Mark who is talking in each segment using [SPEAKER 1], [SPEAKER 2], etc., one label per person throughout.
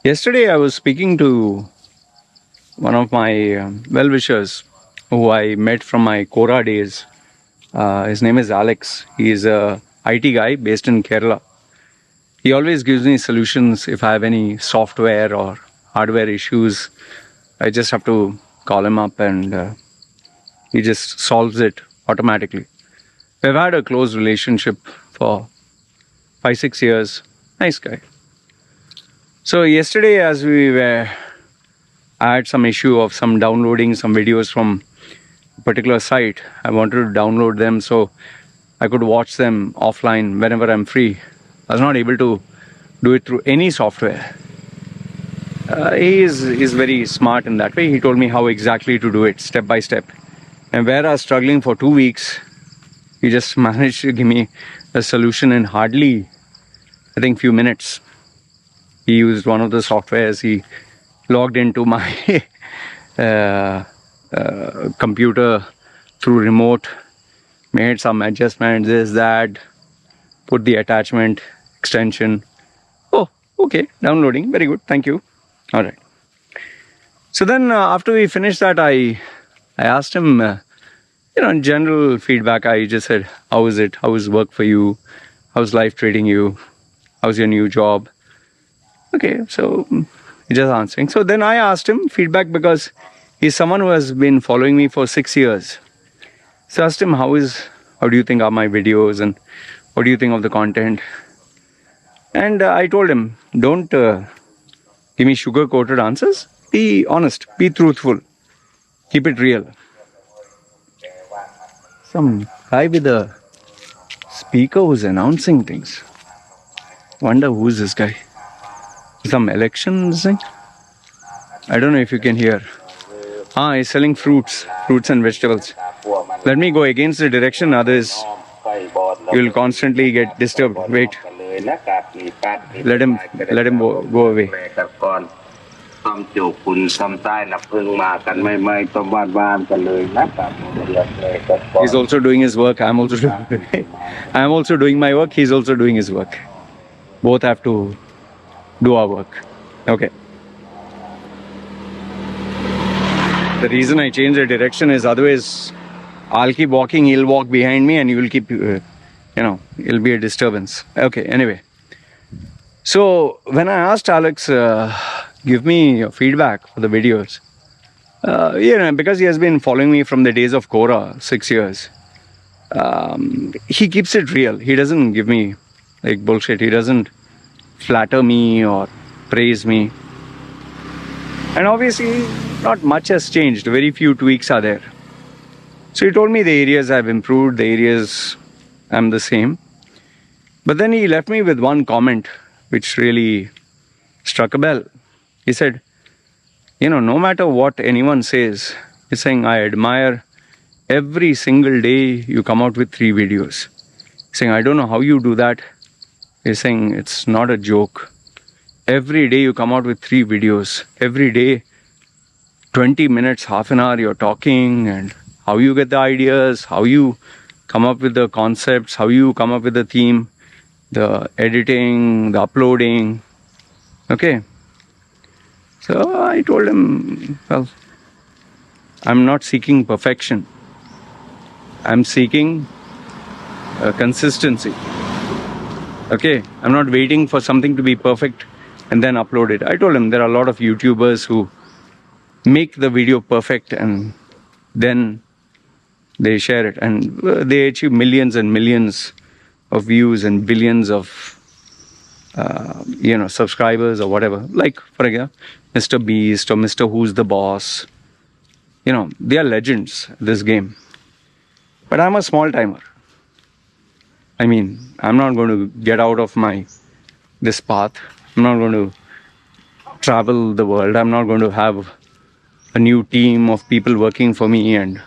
[SPEAKER 1] Yesterday, I was speaking to one of my well-wishers who I met from my Quora days. His name is Alex. He is a IT guy based in Kerala. He always gives me solutions if I have any software or hardware issues. I just have to call him up and he just solves it automatically. We've had a close relationship for 5-6 years. Nice guy. So yesterday, as I had some issue of some downloading some videos from a particular site. I wanted to download them so I could watch them offline whenever I'm free. I was not able to do it through any software. He is very smart in that way. He told me how exactly to do it, step by step. And where I was struggling for 2 weeks, he just managed to give me a solution in hardly, I think, few minutes. He used one of the softwares. He logged into my computer through remote, made some adjustments, this, that, put the attachment, extension. Oh, okay, downloading, very good, thank you. All right. So then after we finished that, I asked him, in general feedback. I just said, how is it? How is work for you? How's life treating you? How's your new job? Okay, so he's just answering. So then I asked him feedback because he's someone who has been following me for 6 years. So I asked him, how do you think are my videos and what do you think of the content? And I told him, don't give me sugar-coated answers. Be honest, be truthful, keep it real. Some guy with a speaker who's announcing things. Wonder who's this guy? Some elections thing? I don't know if you can hear. He's selling fruits and vegetables. Let me go against the direction, others you'll constantly get disturbed. Wait. Let him go away. He's also doing his work. I'm also doing my work. He's also doing his work. Both have to do our work. Okay. The reason I changed the direction is otherwise I'll keep walking, he'll walk behind me and you will keep, it'll be a disturbance. Okay, anyway. So when I asked Alex, give me your feedback for the videos, because he has been following me from the days of Quora, 6 years, he keeps it real. He doesn't give me like bullshit. He doesn't flatter me or praise me. And obviously, not much has changed. Very few tweaks are there. So he told me the areas I've improved, the areas I'm the same. But then he left me with one comment which really struck a bell. He said, no matter what anyone says, he's saying, I admire every single day you come out with 3 videos. He's saying, I don't know how you do that. He's saying, it's not a joke. Every day you come out with 3 videos. Every day, 20 minutes, half an hour, you're talking and how you get the ideas, how you come up with the concepts, how you come up with the theme, the editing, the uploading. Okay. So I told him, well, I'm not seeking perfection. I'm seeking consistency. Okay. I'm not waiting for something to be perfect and then upload it. I told him there are a lot of YouTubers who make the video perfect and then they share it and they achieve millions and millions of views and billions of subscribers or whatever. Like, for example, Mr. Beast or Mr. Who's the Boss. They are legends in this game. But I'm a small timer. I mean, I'm not going to get out of this path. I'm not going to travel the world. I'm not going to have a new team of people working for me and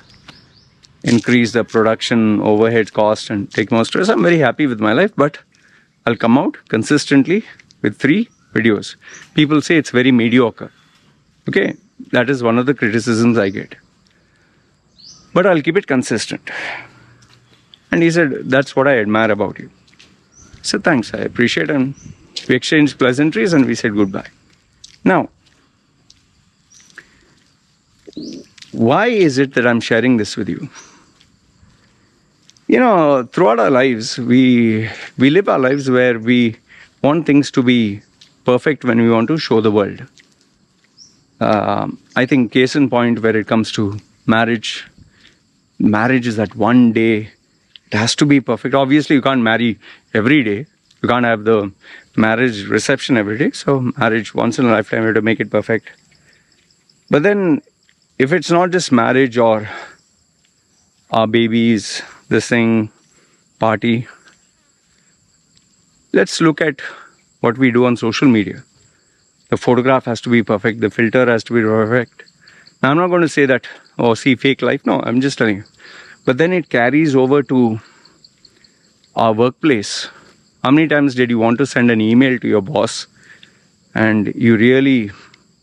[SPEAKER 1] increase the production overhead cost and take more stress. I'm very happy with my life, but I'll come out consistently with 3 videos. People say it's very mediocre. Okay, that is one of the criticisms I get. But I'll keep it consistent. And he said, that's what I admire about you. I said, thanks, I appreciate it. And we exchanged pleasantries and we said goodbye. Now, why is it that I'm sharing this with you? Throughout our lives, we live our lives where we want things to be perfect when we want to show the world. I think case in point where it comes to marriage is that one day it has to be perfect. Obviously, you can't marry every day. You can't have the marriage reception every day. So marriage once in a lifetime, you have to make it perfect. But then if it's not just marriage or our babies, this thing, party, let's look at what we do on social media. The photograph has to be perfect. The filter has to be perfect. Now, I'm not going to say that, oh, see, fake life. No, I'm just telling you. But then it carries over to our workplace. How many times did you want to send an email to your boss and you really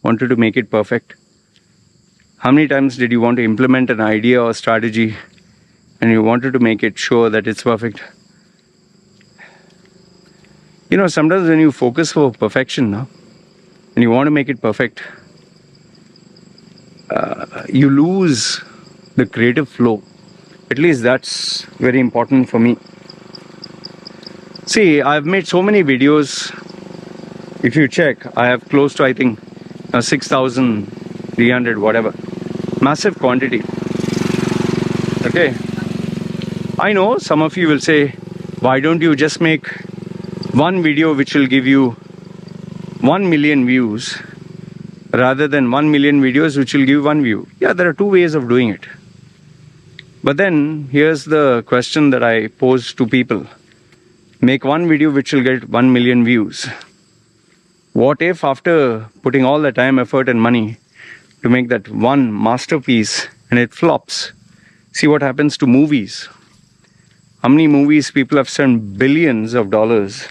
[SPEAKER 1] wanted to make it perfect? How many times did you want to implement an idea or strategy and you wanted to make it sure that it's perfect? Sometimes when you focus for perfection now, and you want to make it perfect, you lose the creative flow. At least that's very important for me. See, I've made so many videos. If you check, I have close to, I think, 6,300, whatever. Massive quantity. Okay. I know some of you will say, why don't you just make one video which will give you 1 million views rather than 1 million videos which will give 1 view? Yeah, there are two ways of doing it. But then here's the question that I pose to people. Make one video which will get 1 million views. What if after putting all the time, effort and money to make that one masterpiece and it flops? See what happens to movies. How many movies people have spent billions of dollars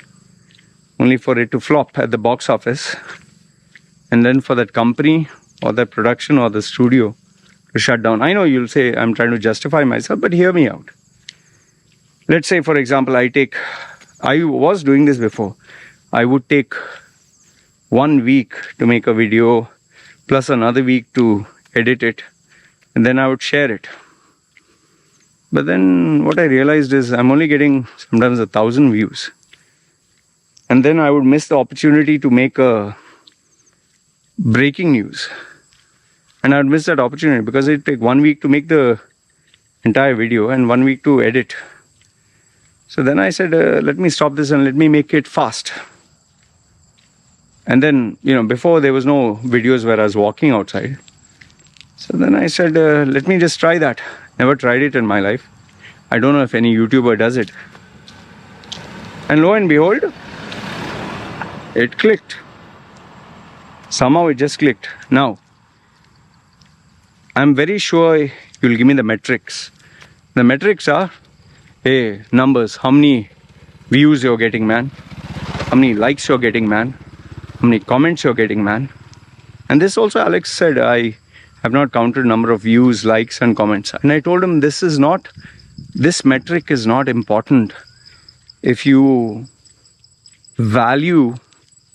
[SPEAKER 1] only for it to flop at the box office, and then for that company or that production or the studio to shut down. I know you'll say I'm trying to justify myself, but hear me out. Let's say, for example, I was doing this before. I would take 1 week to make a video plus another week to edit it, and then I would share it. But then what I realized is I'm only getting sometimes 1,000 views. And then I would miss the opportunity to make a breaking news. And I'd miss that opportunity because it'd take 1 week to make the entire video and 1 week to edit. So then I said, let me stop this and let me make it fast. And then, before there was no videos where I was walking outside. So then I said, let me just try that. Never tried it in my life. I don't know if any YouTuber does it. And lo and behold, it clicked. Somehow it just clicked. Now, I'm very sure you'll give me the metrics. The metrics are, hey, numbers. How many views you're getting, man? How many likes you're getting, man? How many comments you're getting, man? And this also, Alex said, I have not counted number of views, likes and comments. And I told him this metric is not important if you value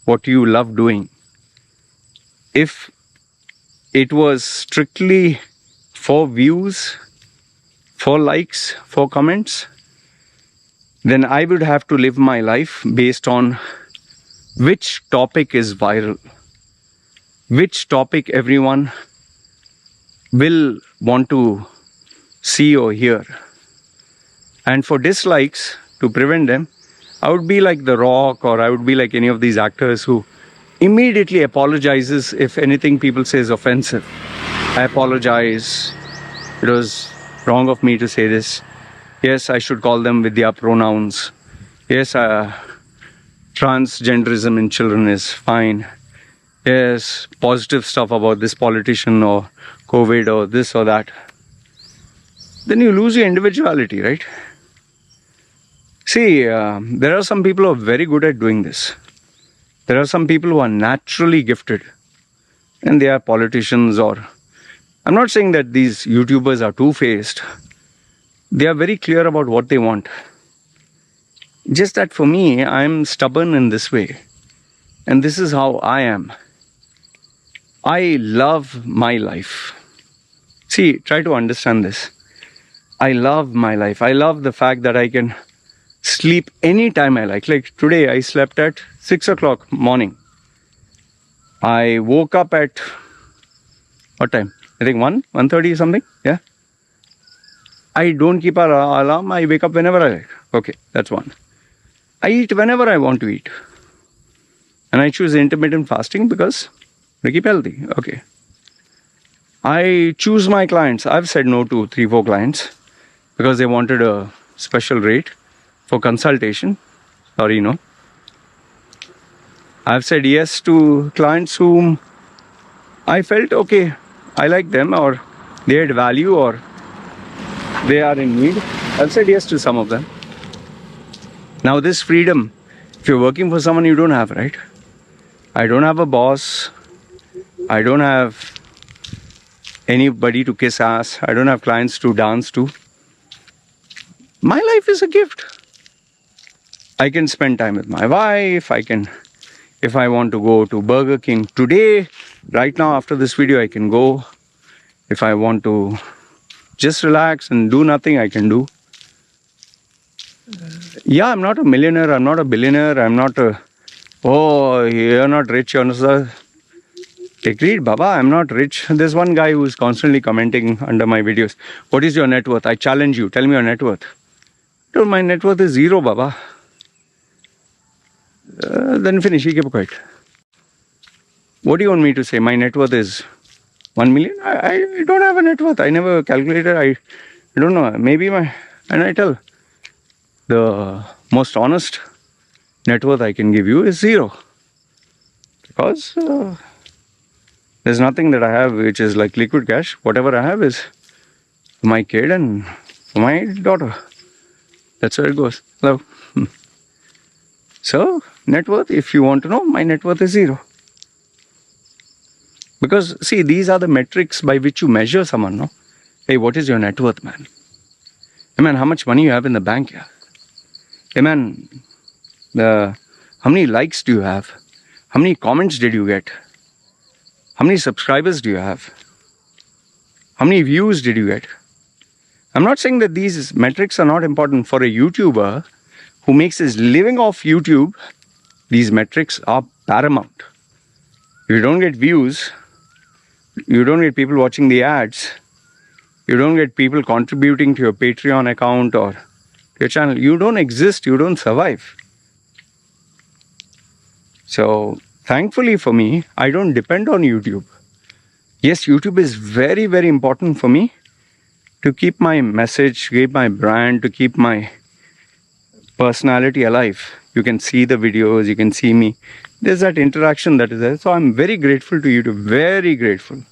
[SPEAKER 1] what you love doing. If it was strictly for views, for likes, for comments, then I would have to live my life based on which topic is viral, which topic everyone will want to see or hear. And for dislikes, to prevent them, I would be like The Rock, or I would be like any of these actors who immediately apologizes if anything people say is offensive. I apologize. It was wrong of me to say this. Yes, I should call them with their pronouns. Yes, transgenderism in children is fine. Yes, positive stuff about this politician or COVID or this or that. Then you lose your individuality, right? See, there are some people who are very good at doing this. There are some people who are naturally gifted and they are politicians, or I'm not saying that these YouTubers are two-faced. They are very clear about what they want. Just that for me, I'm stubborn in this way. And this is how I am. I love my life. See, try to understand this. I love my life. I love the fact that I can sleep anytime I like. Like today, I slept at 6 o'clock morning. I woke up at what time? I think 1:30 something. Yeah. I don't keep an alarm. I wake up whenever I like. Okay, that's one. I eat whenever I want to eat. And I choose intermittent fasting because I keep healthy. Okay. I choose my clients. I've said no to 3-4 clients because they wanted a special rate for consultation. Sorry, no. I've said yes to clients whom I felt okay, I like them, or they had value, or they are in need. I've said yes to some of them. Now this freedom, if you're working for someone, you don't have, right? I don't have a boss. I don't have anybody to kiss ass. I don't have clients to dance to. My life is a gift. I can spend time with my wife. If I want to go to Burger King today, right now after this video, I can go. If I want to just relax and do nothing, I can do. Yeah, I'm not a millionaire. I'm not a billionaire. I'm not a, oh, you're not rich. You're not. Agreed, Baba, I'm not rich. There's one guy who's constantly commenting under my videos. What is your net worth? I challenge you. Tell me your net worth. Dude, my net worth is 0, Baba. Then finish. He kept quiet. What do you want me to say? My net worth is 1 million? I don't have a net worth. I never calculated. I don't know. Maybe my... And I tell, the most honest net worth I can give you is 0. Because there's nothing that I have which is like liquid cash. Whatever I have is for my kid and for my daughter. That's where it goes. Hello. So, net worth, if you want to know, my net worth is 0. Because, see, these are the metrics by which you measure someone, no? Hey, what is your net worth, man? Hey, man, how much money you have in the bank, yeah? Hey, man, how many likes do you have? How many comments did you get? How many subscribers do you have? How many views did you get? I'm not saying that these metrics are not important for a YouTuber who makes his living off YouTube. These metrics are paramount. If you don't get views, you don't get people watching the ads, you don't get people contributing to your Patreon account or your channel, you don't exist, you don't survive. So, thankfully for me, I don't depend on YouTube. Yes, YouTube is very, very important for me to keep my message, keep my brand, to keep my personality alive. You can see the videos, you can see me. There's that interaction that is there. So I'm very grateful to YouTube, very grateful.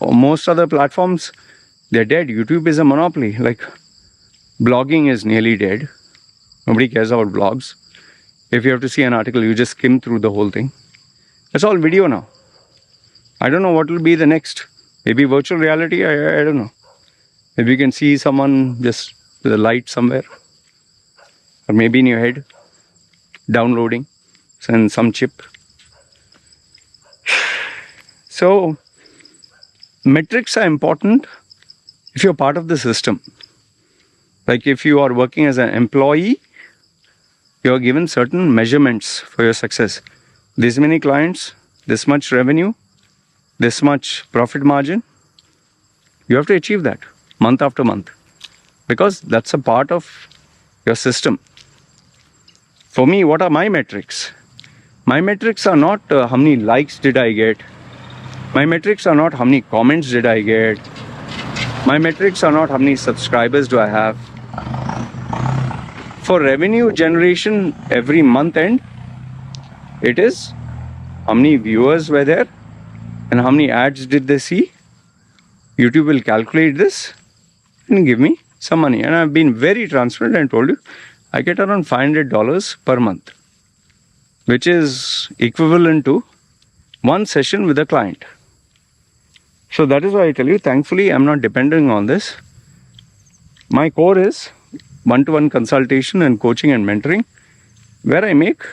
[SPEAKER 1] Most other platforms, they're dead. YouTube is a monopoly. Like blogging is nearly dead. Nobody cares about blogs. If you have to see an article, you just skim through the whole thing. It's all video now. I don't know what will be the next. Maybe virtual reality, I don't know. Maybe you can see someone just with a light somewhere. Or maybe in your head, downloading and some chip. So, metrics are important if you're part of the system. Like if you are working as an employee, you're given certain measurements for your success. This many clients, this much revenue, this much profit margin. You have to achieve that month after month because that's a part of your system. For me, what are my metrics? My metrics are not how many likes did I get. My metrics are not how many comments did I get. My metrics are not how many subscribers do I have. For revenue generation every month end, it is how many viewers were there and how many ads did they see. YouTube will calculate this and give me some money. And I've been very transparent and told you, I get around $500 per month, which is equivalent to one session with a client. So that is why I tell you, thankfully, I'm not depending on this. My core is one-to-one consultation and coaching and mentoring, where I make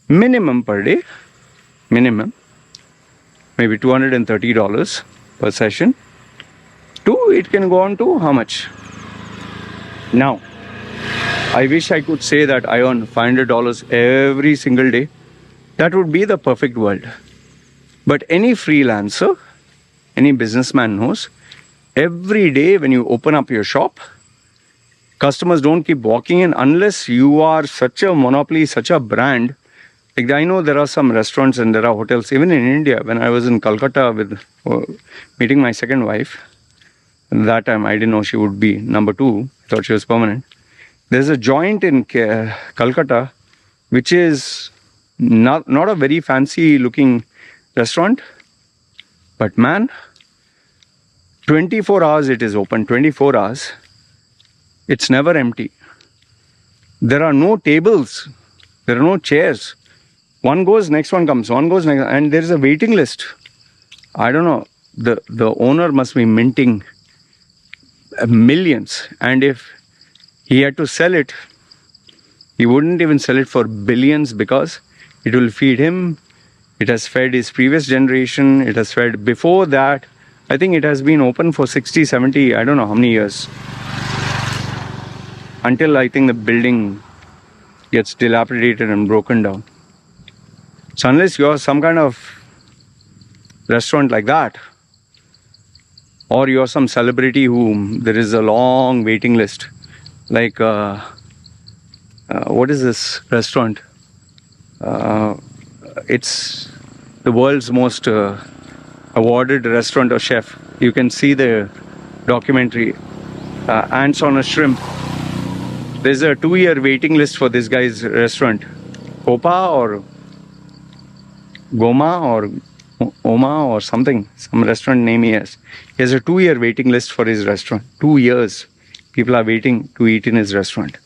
[SPEAKER 1] minimum per day minimum, maybe $230 per session. It can go on to how much? Now, I wish I could say that I earn $500 every single day. That would be the perfect world. But any freelancer, any businessman knows, every day when you open up your shop, customers don't keep walking in unless you are such a monopoly, such a brand. Like, I know there are some restaurants and there are hotels, even in India. When I was in Calcutta with meeting my second wife, that time I didn't know she would be number 2. I thought she was permanent. There's a joint in Calcutta, which is not a very fancy looking restaurant, but man, 24 hours it is open, 24 hours. It's never empty. There are no tables. There are no chairs. One goes, next one comes. One goes, next, and there is a waiting list. I don't know. The owner must be minting millions. And if he had to sell it, he wouldn't even sell it for billions because it will feed him. It has fed his previous generation. It has fed before that. I think it has been open for 60, 70, I don't know how many years. Until I think the building gets dilapidated and broken down. So unless you're some kind of restaurant like that, or you're some celebrity whom there is a long waiting list, like what is this restaurant? It's the world's most awarded restaurant or chef. You can see the documentary, Ants on a Shrimp. There's a 2-year waiting list for this guy's restaurant. Copa or Goma or Oma or something, some restaurant name he has. He has a 2-year waiting list for his restaurant. 2 years. People are waiting to eat in his restaurant.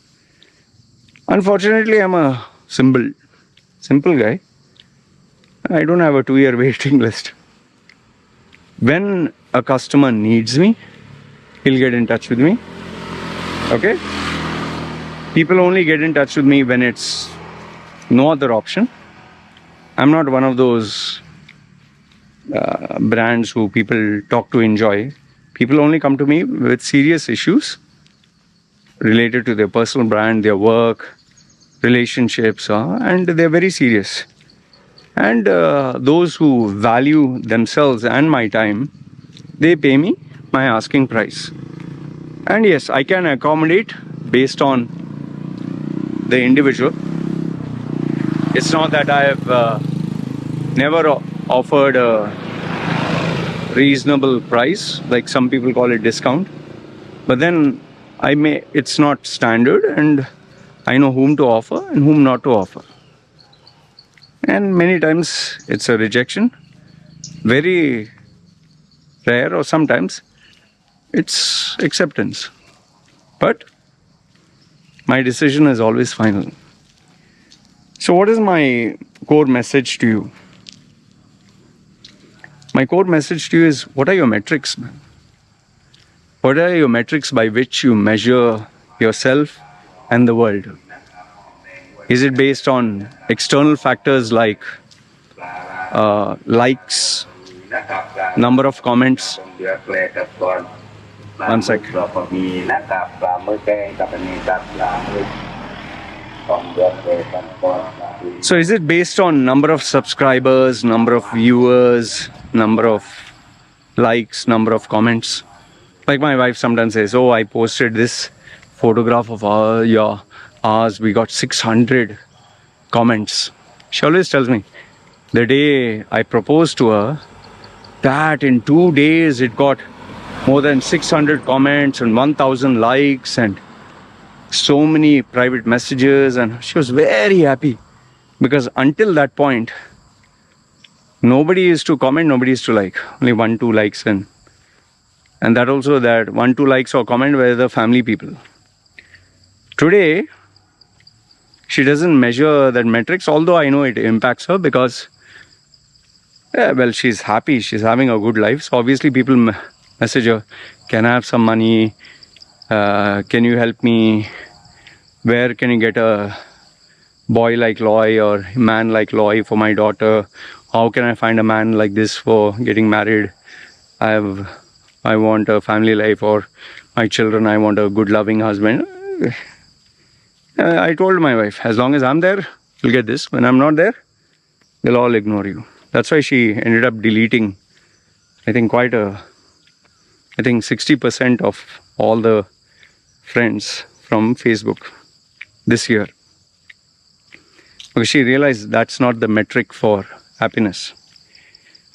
[SPEAKER 1] Unfortunately, I'm a simple guy. I don't have a 2-year waiting list. When a customer needs me, he'll get in touch with me. Okay? People only get in touch with me when it's no other option. I'm not one of those brands who people talk to enjoy. People only come to me with serious issues related to their personal brand, their work, relationships, and they're very serious. And those who value themselves and my time, they pay me my asking price. And yes, I can accommodate based on the individual. It's not that I have never offered a reasonable price, like some people call it discount. But then it's not standard, and I know whom to offer and whom not to offer. And many times it's a rejection. Very rare, or sometimes it's acceptance. But my decision is always final. So what is my core message to you? My core message to you is, what are your metrics, man? What are your metrics by which you measure yourself and the world? Is it based on external factors like likes, number of comments? One sec. So is it based on number of subscribers, number of viewers, number of likes, number of comments? Like my wife sometimes says, oh, I posted this photograph of ours, we got 600 comments. She always tells me, the day I proposed to her, that in 2 days it got more than 600 comments and 1,000 likes and so many private messages, and she was very happy because until that point, nobody used to comment, nobody used to like, only 1-2 likes, and that also that 1-2 likes or comment were the family people. Today, she doesn't measure that metrics, although I know it impacts her because, she's happy, she's having a good life. So obviously people message her, can I have some money? Can you help me? Where can you get a boy like Loy or man like Loy for my daughter? how can I find a man like this for getting married? I want a family life, or my children, I want a good loving husband. I told my wife, as long as I'm there, you'll get this. When I'm not there, they'll all ignore you. That's why she ended up deleting, I think 60% of all the friends from Facebook this year. Because she realized that's not the metric for happiness.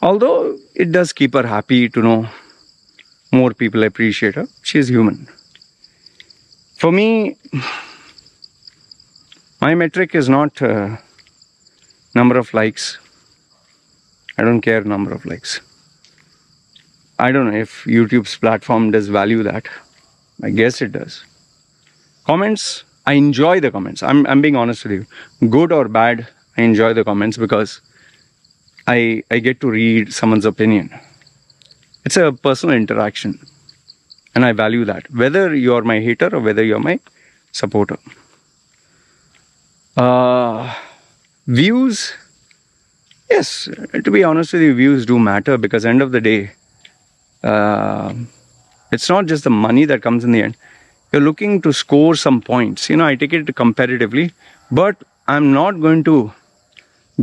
[SPEAKER 1] Although it does keep her happy to know more people appreciate her. She's human. For me, my metric is not number of likes. I don't care number of likes. I don't know if YouTube's platform does value that. I guess it does. Comments, I enjoy the comments. I'm being honest with you. Good or bad, I enjoy the comments because I get to read someone's opinion. It's a personal interaction. And I value that. Whether you're my hater or whether you're my supporter. Views, yes, to be honest with you, views do matter because end of the day, it's not just the money that comes in the end. You're looking to score some points. I take it competitively, but I'm not going to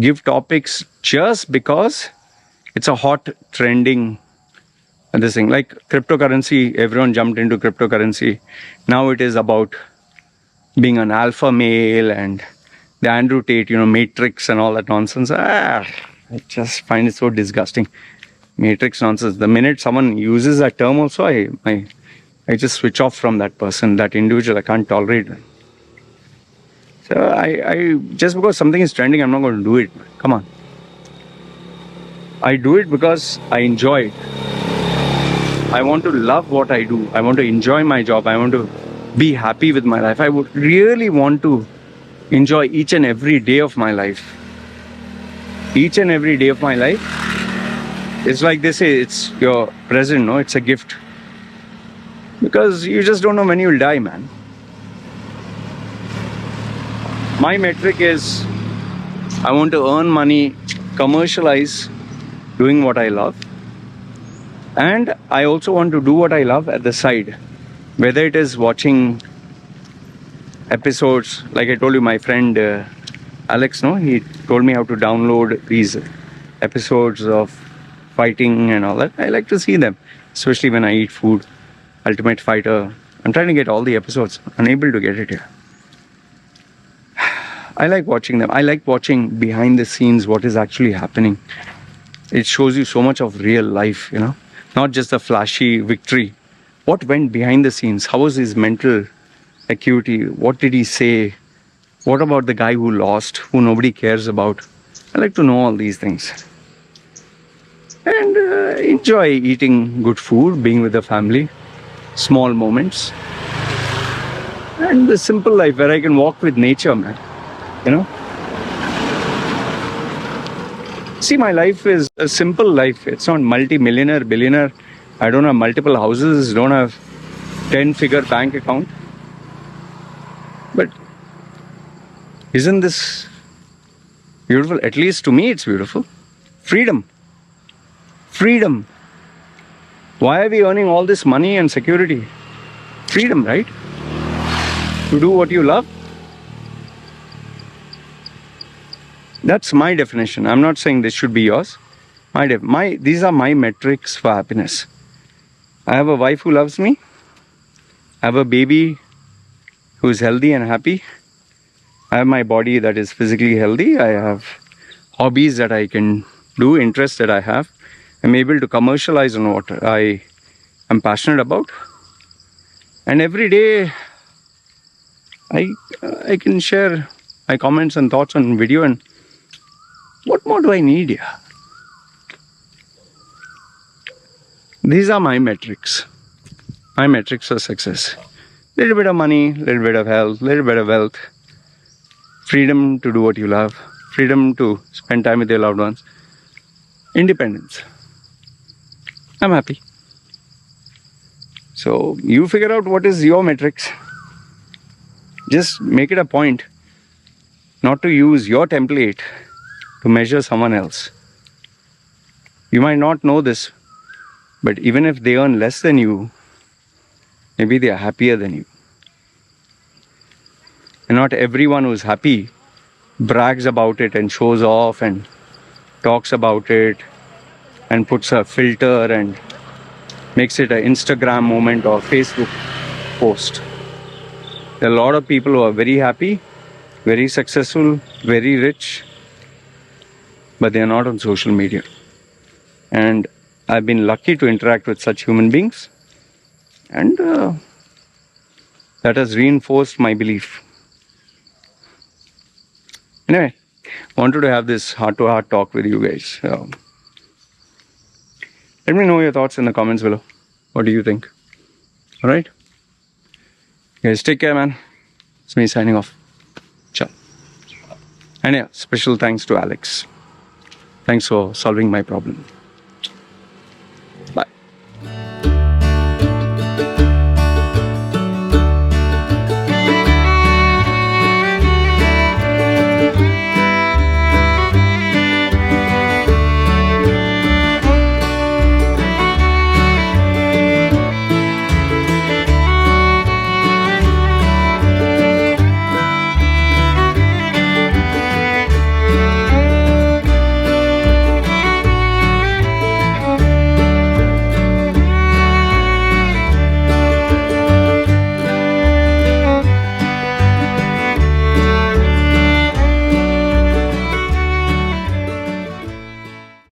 [SPEAKER 1] give topics just because it's a hot trending this thing. Like cryptocurrency, everyone jumped into cryptocurrency. Now it is about being an alpha male and the Andrew Tate, matrix and all that nonsense. I just find it so disgusting. Matrix nonsense. The minute someone uses that term also, I just switch off from that person, that individual. I can't tolerate it. So I just because something is trending, I'm not going to do it. Come on. I do it because I enjoy it. I want to love what I do. I want to enjoy my job. I want to be happy with my life. I would really want to enjoy each and every day of my life. Each and every day of my life. It's like they say, it's your present, no? It's a gift. Because you just don't know when you'll die, man. My metric is, I want to earn money, commercialize doing what I love. And I also want to do what I love at the side. Whether it is watching episodes, like I told you, my friend Alex, he told me how to download these episodes of fighting and all that. I like to see them, especially when I eat food. Ultimate Fighter. I'm trying to get all the episodes. Unable to get it here. I like watching them. I like watching behind the scenes what is actually happening. It shows you so much of real life, not just the flashy victory. What went behind the scenes? How was his mental acuity? What did he say? What about the guy who lost, who nobody cares about? I like to know all these things. And enjoy eating good food, being with the family, small moments. And the simple life where I can walk with nature, man. See, my life is a simple life. It's not multi-millionaire, billionaire. I don't have multiple houses, don't have 10-figure bank account. But isn't this beautiful? At least to me, it's beautiful. Freedom. Freedom. Why are we earning all this money and security? Freedom, right? To do what you love. That's my definition. I'm not saying this should be yours. These are my metrics for happiness. I have a wife who loves me. I have a baby who's healthy and happy. I have my body that is physically healthy. I have hobbies that I can do, interests that I have. I'm able to commercialize on what I am passionate about. And every day, I can share my comments and thoughts on video. And what more do I need here? These are my metrics. My metrics for success. Little bit of money, little bit of health, little bit of wealth. Freedom to do what you love. Freedom to spend time with your loved ones. Independence. I'm happy. So you figure out what is your metrics. Just make it a point not to use your template to measure someone else. You might not know this, but even if they earn less than you, maybe they are happier than you. And not everyone who's happy brags about it and shows off and talks about it and puts a filter and makes it an Instagram moment or Facebook post. There are a lot of people who are very happy, very successful, very rich, but they are not on social media. And I've been lucky to interact with such human beings, and that has reinforced my belief. Anyway, wanted to have this heart-to-heart talk with you guys. Let me know your thoughts in the comments below. What do you think? All right? Guys, take care, man. It's me signing off. Ciao. And yeah, special thanks to Alex. Thanks for solving my problem.